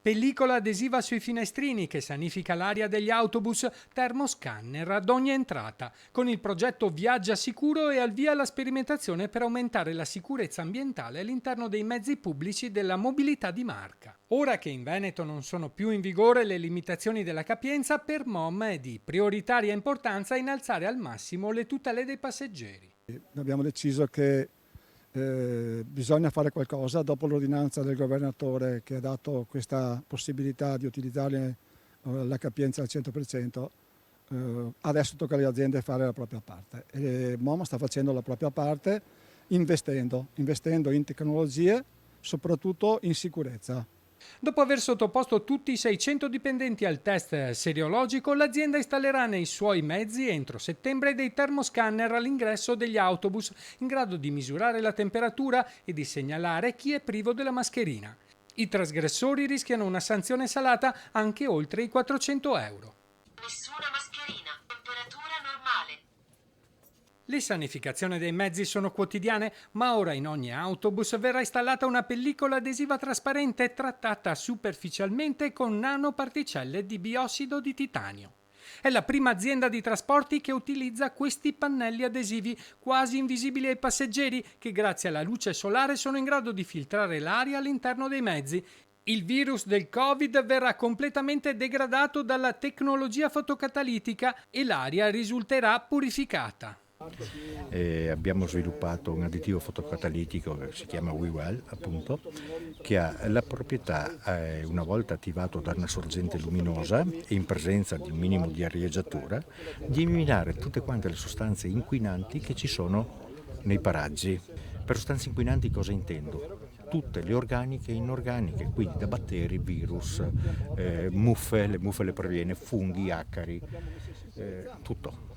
Pellicola adesiva sui finestrini che sanifica l'aria degli autobus, termoscanner ad ogni entrata. Con il progetto Viaggia Sicuro è al via la sperimentazione per aumentare la sicurezza ambientale all'interno dei mezzi pubblici della mobilità di marca. Ora che in Veneto non sono più in vigore le limitazioni della capienza, per MOM è di prioritaria importanza innalzare al massimo le tutele dei passeggeri. Abbiamo deciso che bisogna fare qualcosa dopo l'ordinanza del governatore che ha dato questa possibilità di utilizzare la capienza al 100%. Adesso tocca alle aziende fare la propria parte e MOM sta facendo la propria parte investendo in tecnologie, soprattutto in sicurezza. Dopo aver sottoposto tutti i 600 dipendenti al test seriologico, l'azienda installerà nei suoi mezzi entro settembre dei termoscanner all'ingresso degli autobus in grado di misurare la temperatura e di segnalare chi è privo della mascherina. I trasgressori rischiano una sanzione salata anche oltre i 400 euro. Nessuna mascherina, temperatura normale. Le sanificazioni dei mezzi sono quotidiane, ma ora in ogni autobus verrà installata una pellicola adesiva trasparente trattata superficialmente con nanoparticelle di biossido di titanio. È la prima azienda di trasporti che utilizza questi pannelli adesivi quasi invisibili ai passeggeri che grazie alla luce solare sono in grado di filtrare l'aria all'interno dei mezzi. Il virus del Covid verrà completamente degradato dalla tecnologia fotocatalitica e l'aria risulterà purificata. Abbiamo sviluppato un additivo fotocatalitico che si chiama WeWell, appunto, che ha la proprietà, una volta attivato da una sorgente luminosa e in presenza di un minimo di arieggiatura, di eliminare tutte quante le sostanze inquinanti che ci sono nei paraggi. Per sostanze inquinanti cosa intendo? Tutte le organiche e inorganiche, quindi da batteri, virus, muffe, le muffe le previene, funghi, acari, tutto.